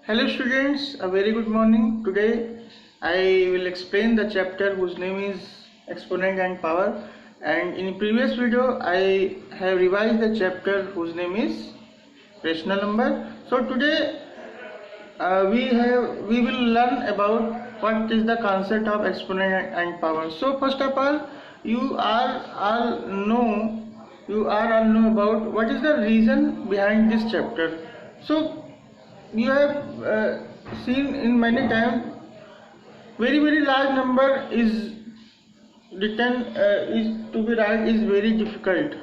Hello students, a very good morning. Today I will explain the chapter whose name is Exponent and Power, and in the previous video I have revised the chapter whose name is Rational Number. So today we will learn about what is the concept of exponent and power. So first of all, you are all know about what is the reason behind this chapter. So you have seen in many times very large number is written is to be right is very difficult,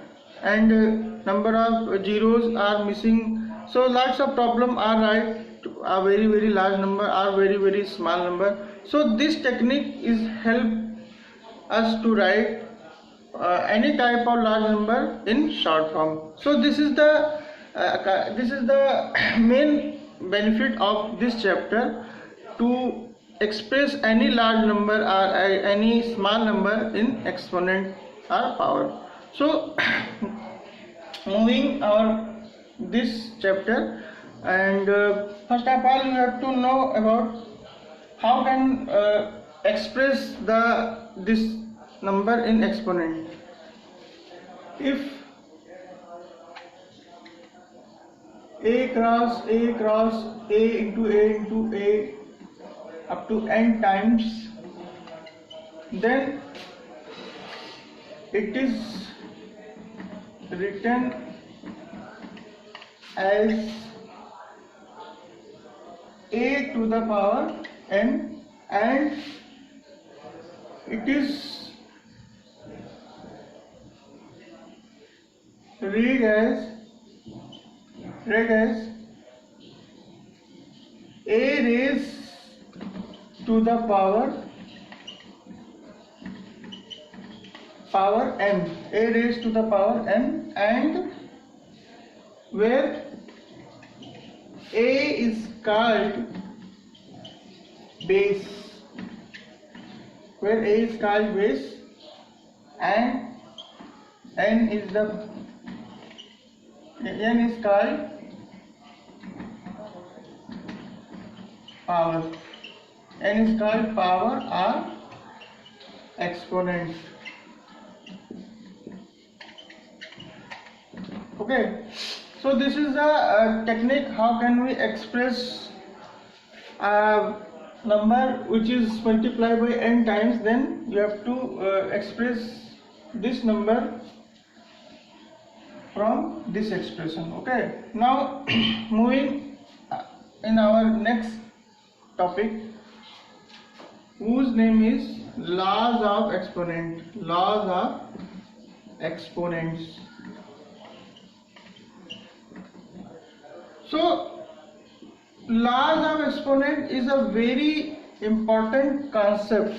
and number of zeros are missing, so lots of problem are right to a very large number or very small number. So this technique is help us to write any type of large number in short form. So this is the main benefit of this chapter, to express any large number or any small number in exponent or power. So moving our this chapter, and first of all you have to know about how can express this number in exponent. If a cross a into a up to n times, then it is written as a to the power n, and it is read as a raised to the power n, a raised to the power n, and where a is called base, and n is called power. N is called power or exponent. Okay, so this is the technique how can we express a number which is multiplied by n times. Then you have to express this number from this expression. Okay, now moving in our next topic, whose name is laws of exponents. So laws of exponent is a very important concept.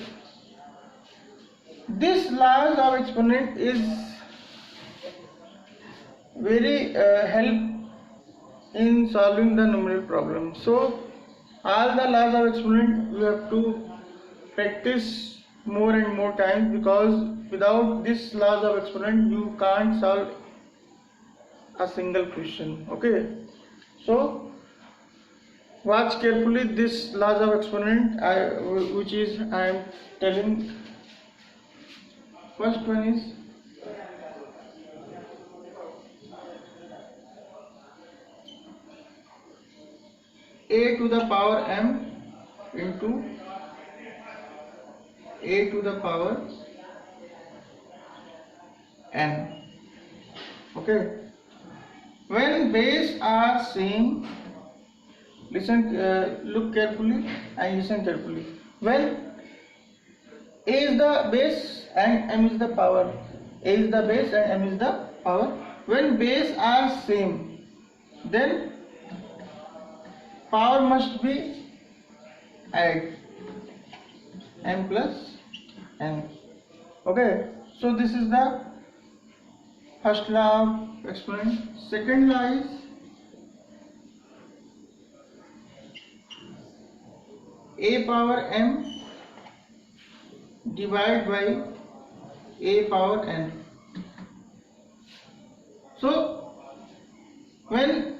This laws of exponent is very help in solving the numerical problem. So all the laws of exponent you have to practice more and more times, because without this laws of exponent you can't solve a single question. Okay, so watch carefully this laws of exponent which is I am telling. First one is a to the power m into a to the power n. Okay, when base are same, look carefully and listen carefully. When a is the base and m is the power, a is the base and m is the power. When base are same, then power must be add m plus n. Okay, so this is the first law of exponent. Second law is a power m divided by a power n. So when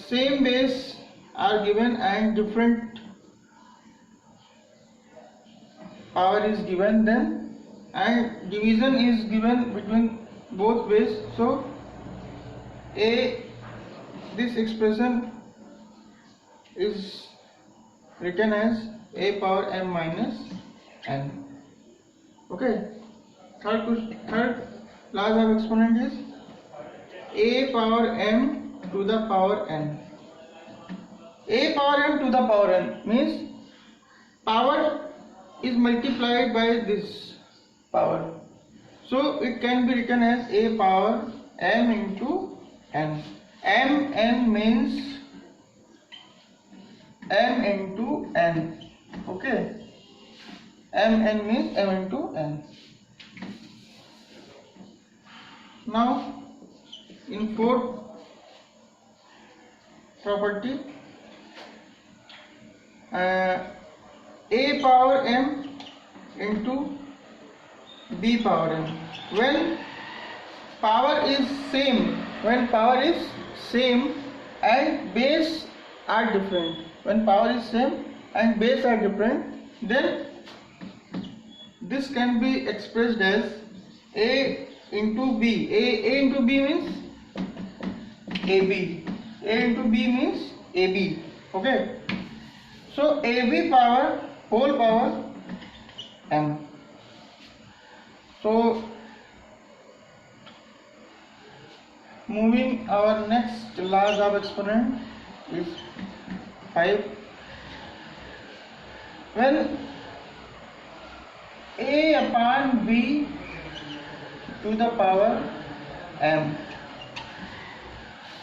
same base are given and different power is given, then and division is given between both ways, so this expression is written as a power m minus n. Okay, third large of exponent is a power m to the power n. A power m to the power n means power is multiplied by this power, so it can be written as a power m into n. Mn means m into n. Okay, mn means m into n. Now in fourth property, a power m into b power m. When power is same and base are different, when power is same and base are different, then this can be expressed as a into b. A into b means ab. A into b means ab. Okay, so ab power whole power m. So moving our next large of exponent is 5. When a upon b to the power m,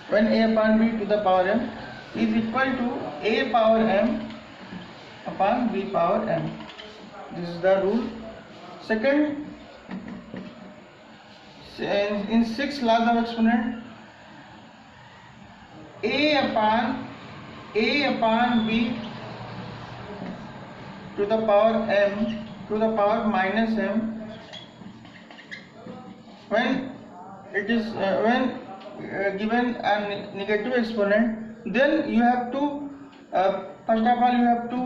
when a upon b to the power m is equal to a power m upon b power m. This is the rule. Second, in 6 laws of exponent, a upon b to the power m to the power minus m, when it is given a negative exponent, then you have to first of all you have to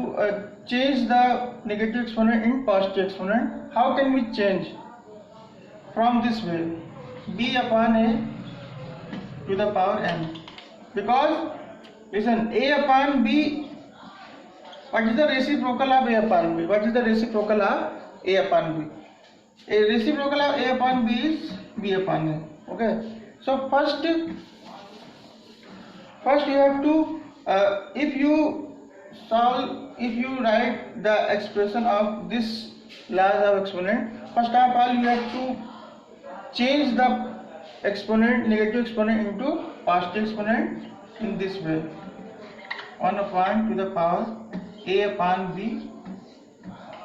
change the negative exponent in positive exponent. How can we change? From this way, b upon a to the power m, because listen, a upon b, what is the reciprocal of a upon b? What is the reciprocal of a upon b? A reciprocal of a upon b is b upon a. Okay, so first you have to if you write the expression of this large of exponent, first of all you have to change the exponent, negative exponent, into positive exponent in this way: 1 upon to the power a upon b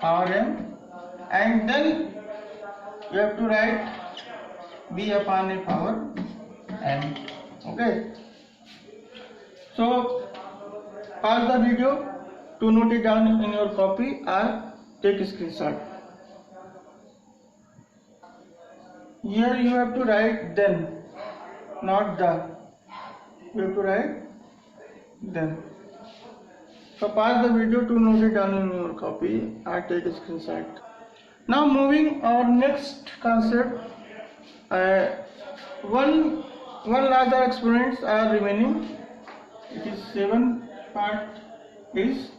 power m, and then you have to write b upon a power n. Okay, so pause the video to note it down in your copy or take a screenshot. Here you have to write then, not the. You have to write then. So pause the video to note it down in your copy or take a screenshot. Now moving our next concept, one larger exponents are remaining. It is 7 part is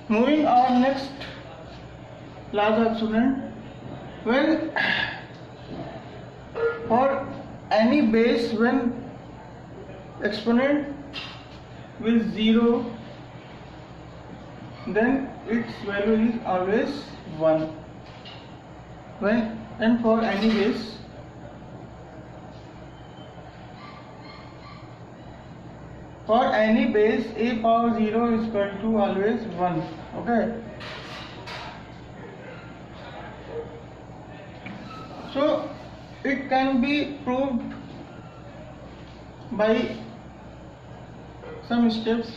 moving our next larger exponent. When for any base, when exponent will 0, then its value is always 1. And for any base a power 0 is equal to always 1. Okay, so it can be proved by some steps.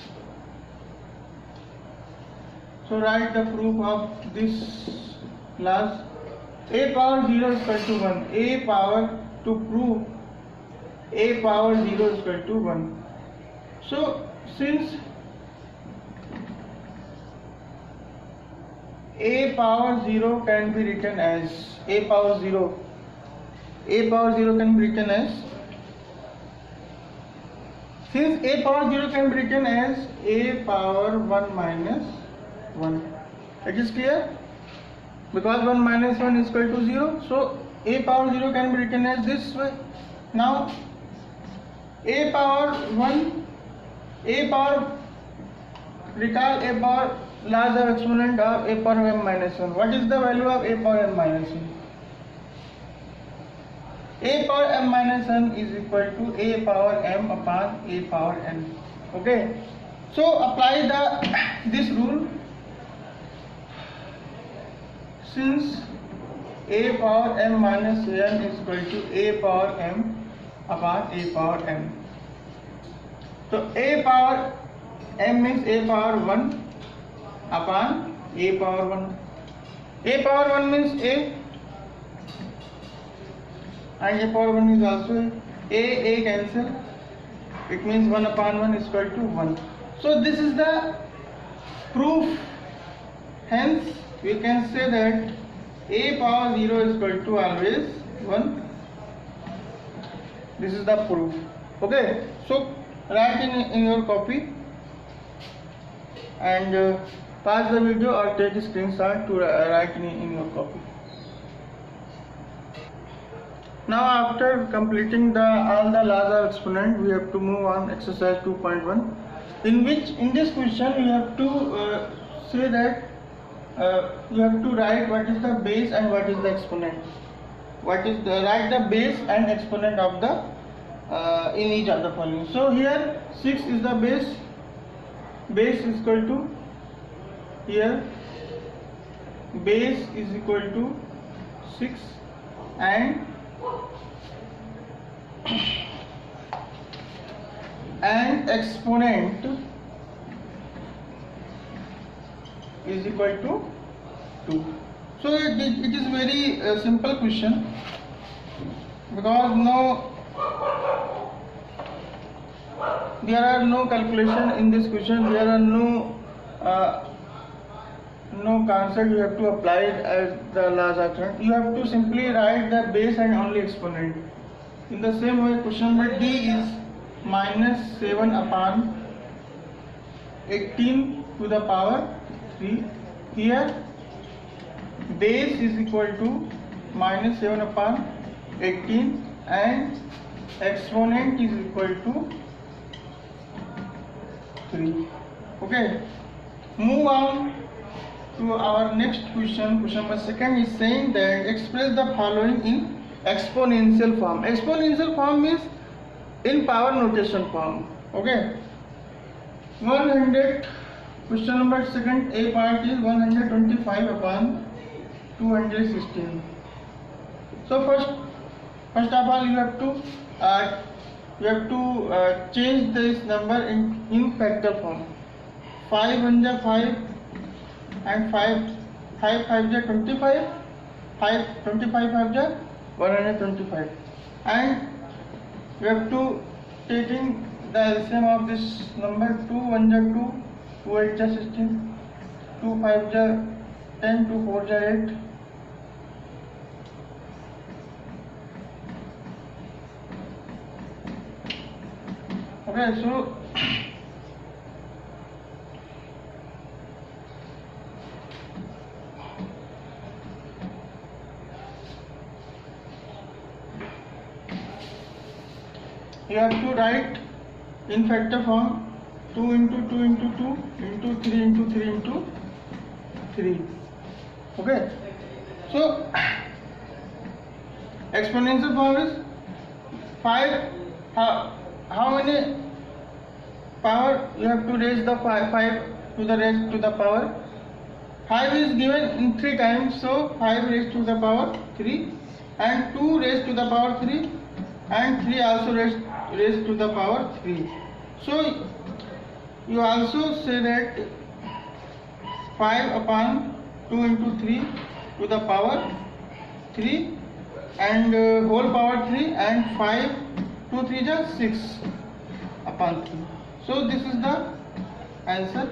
So write the proof of this class. a power 0 is equal to 1. A power, to prove a power 0 is equal to 1. So since a power 0 can be written as a power 0 can be written as, since a power 0 can be written as a power 1 minus 1. It is clear? Because 1 minus 1 is equal to 0, so a power 0 can be written as this way. Now a power 1, a power, recall a power large of exponent of a power m minus 1. What is the value of a power m minus 1? A power m minus 1 is equal to a power m upon a power n. Okay, so apply this rule. Since a power m minus n is equal to a power m upon a power n, so a power m means a power 1 upon a power 1. A power 1 means a, and a power 1 is also a cancel. It means 1 upon 1 is equal to 1. So this is the proof. Hence we can say that a power 0 is equal to always 1. This is the proof. Okay, so write in your copy and pause the video or take a screenshot to write in your copy. Now after completing all the laws of exponent, we have to move on exercise 2.1, in which in this question you have to say that you have to write what is the base and what is the exponent. Write the base and exponent of the in each of the following. So here 6 is the base. Base is equal to, here base is equal to 6 and exponent is equal to 2. So it is very simple question, because there are no calculation in this question. There are no concept you have to apply it as the laws are turned. You have to simply write the base and only exponent. In the same way, question number D is minus 7 upon 18 to the power 3. Here base is equal to minus 7 upon 18 and exponent is equal to 3. Okay, move on to our next question. Question number 2 is saying that express the following in exponential form. Exponential form means in power notation form. Okay, 100. Question number 2, A part is 125 upon 216. So first of all you have to change this number in factor form. 5 1 ja 5 and 5 5 ja 25, 25 5 ja 125, and you have to taking the LCM of this number. 2 1 ja 2, 2 8 ja 16, 2 5 ja 10, 2 4 ja 8. Okay, so you have to write in factor form 2 into 2 into 2 into 3 into 3 into 3. Okay, so exponential form is 5. How many power you have to raise the 5 to the raised to the power? 5 is given in 3 times, so 5 raised to the power 3, and 2 raised to the power 3, and 3 also raised to the power 3. So you also say that 5 upon 2 into 3 to the power 3 and whole power 3 and 5 2 3 is 6 upon 3. So this is the answer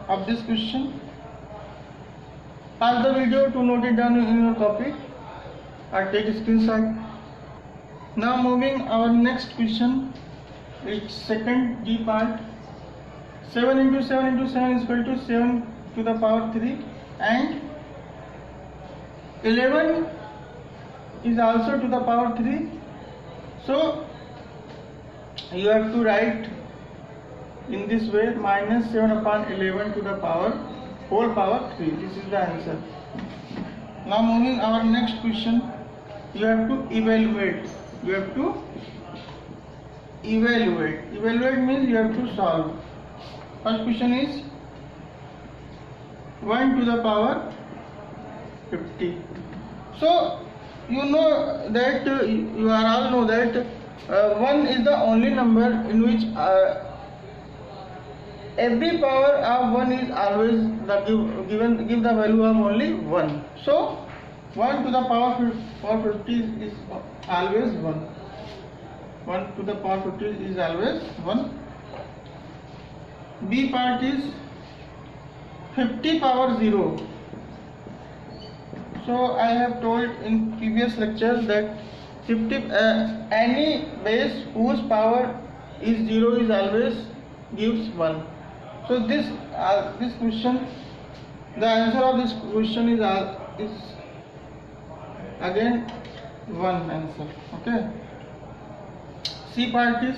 of this question. Pause the video to note it down in your copy or take a screenshot. Now moving our next question. It's second D part. 7 into 7 into 7 is equal to 7 to the power 3 and 11 is also to the power 3. So you have to write in this way, minus 7 upon 11 to the power whole power 3. This is the answer. Now moving our next question. You have to evaluate. You have to evaluate. Evaluate means you have to solve. First question is 1 to the power 50. So you know that you are all know that 1 is the only number in which every power of 1 is always give the value of only 1. So 1 to the power 50 is always 1. 1 to the power 50 is always 1. B part is 50 power 0. So I have told in previous lectures that 50 any base whose power is 0 is always gives 1. So this question, the answer of this question is again 1 answer. Okay. C part is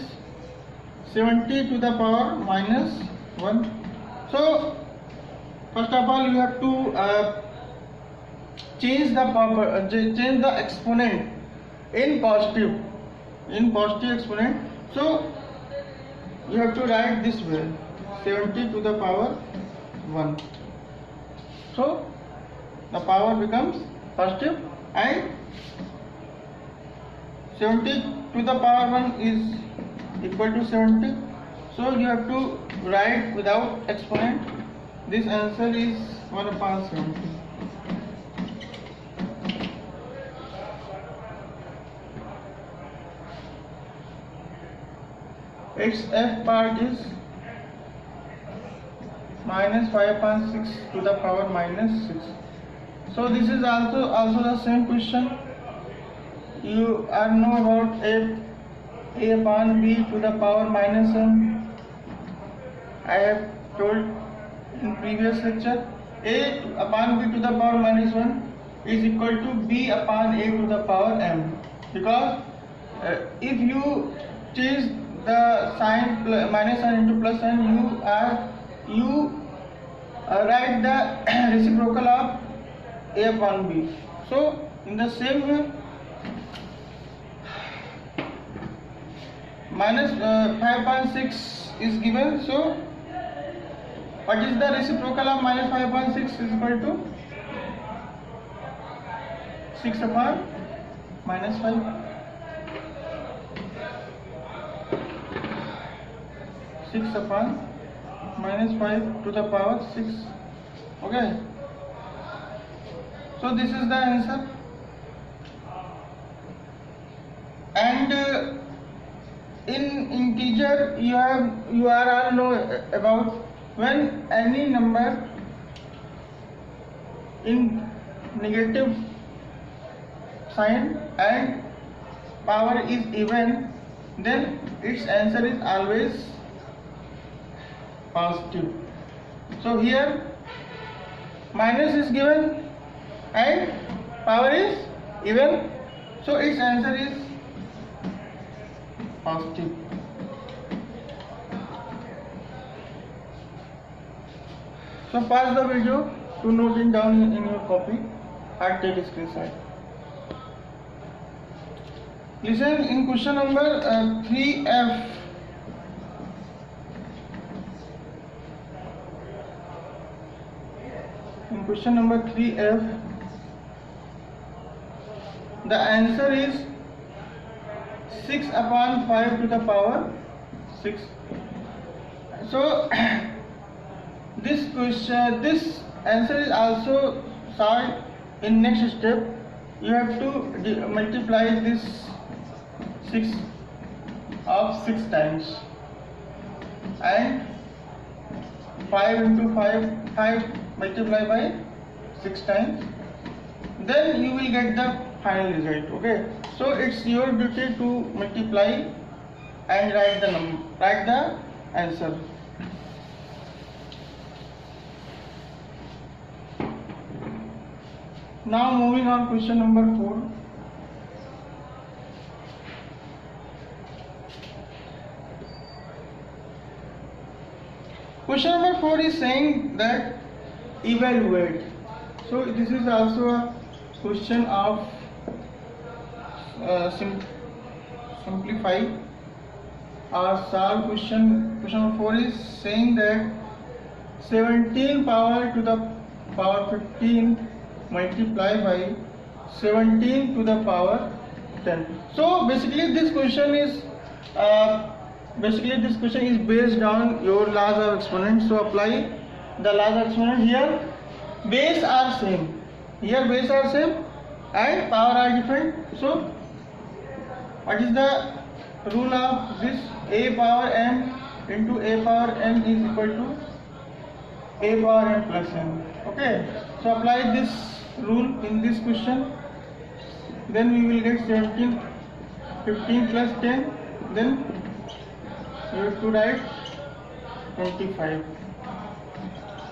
70 to the power minus 1. So first of all you have to change the exponent in positive exponent. So you have to write this way, 70 to the power 1. So the power becomes positive and 70 to the power 1 is equal to 70. So you have to write without exponent. This answer is 1 upon 70. Its F part is minus 5 upon 6 to the power minus 6. So this is also the same question. You are know about A upon B to the power minus m. I have told in previous lecture, A upon B to the power minus 1 is equal to B upon A to the power m, because if you change the sign minus sign into plus sign, you write the reciprocal of A upon B. So in the same way, minus 5 upon 6 is given. So what is the reciprocal of minus 5 upon 6 is equal to 6 upon minus 5. 6 upon minus 5 to the power 6. Okay. So this is the answer. And in integer you are all know about when any number in negative sign and power is even, then its answer is always positive. So here minus is given and power is even, so its answer is positive. So pause the video to note it down in your copy and take a screenshot. Listen in question number 3F. In question number 3F, the answer is 6 upon 5 to the power 6. So this answer is also solved in next step. you have to multiply this 6 times, and 5 into 5 multiply by 6 times, then you will get the final result. Okay, so it's your duty to multiply and write the answer. Now moving on, question number 4. Question number 4 is saying that evaluate. So this is also a question of simplify or solve question. Question number 4 is saying that 17 power to the power 15 multiply by 17 to the power 10. So basically this question is based on your laws of exponent. So apply the laws of exponent here. Base are same. Here base are same and power are different. So what is the rule of this? A power m into a power n is equal to a power n plus n. Okay. So apply this rule in this question. Then we will get 17, 15 plus 10. Then you have to write 25.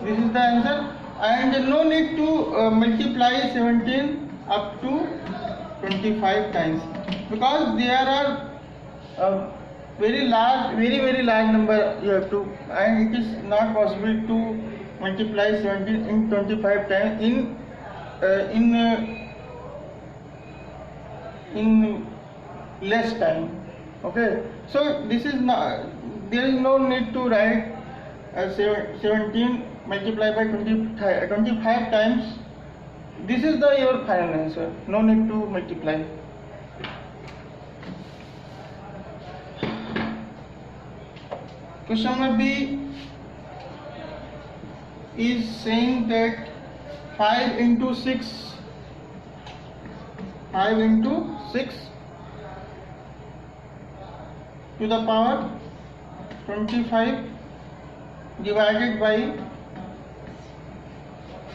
This is the answer, and no need to multiply 17 up to 25 times, because there are very large number you have to, and it is not possible to multiply 17 in 25 times in less time. Okay, so this is not, there is no need to write 17 multiplied by 25 times. This is your final answer. No need to multiply. Question number B is saying that 5 into 6 to the power 25 divided by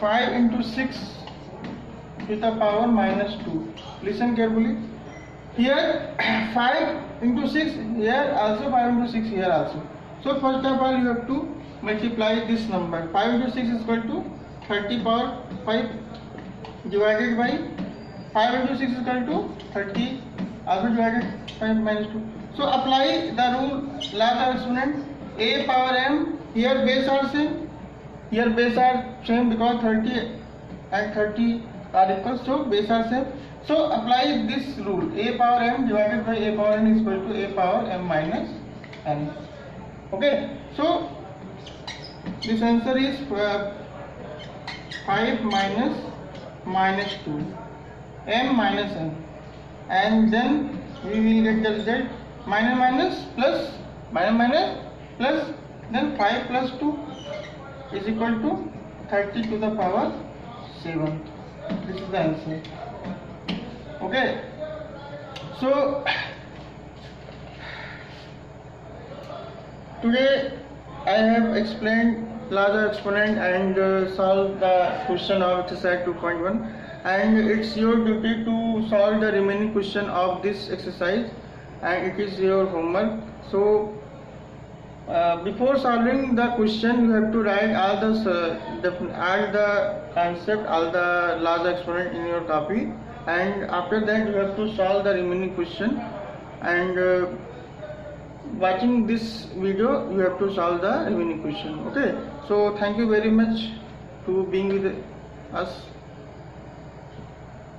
5 into 6 to the power minus 2. Listen carefully. Here 5 into 6 here also, 5 into 6 here also. So first of all you have to multiply this number. 5 into 6 is equal to 30 power 5 divided by 5 into 6 is equal to 30 also divided 5 minus 2. So apply the rule, law of exponent. A power m, here base are same, here base are same because 30 and 30 are equal, so base are same. So apply this rule, a power m divided by a power n is equal to a power m minus n. Okay, so this answer is 5 minus 2 m minus n, and then we will get the result minus plus, then 5 plus 2 is equal to 30 to the power 7. This is the answer. Okay, so today I have explained laws of exponent and solved the question of exercise 2.1, and it's your duty to solve the remaining question of this exercise, and it is your homework. So before solving the question you have to write all the concept, all the laws of exponent in your copy, and after that you have to solve the remaining question, and watching this video you have to solve the remaining question. Okay, so thank you very much to being with us.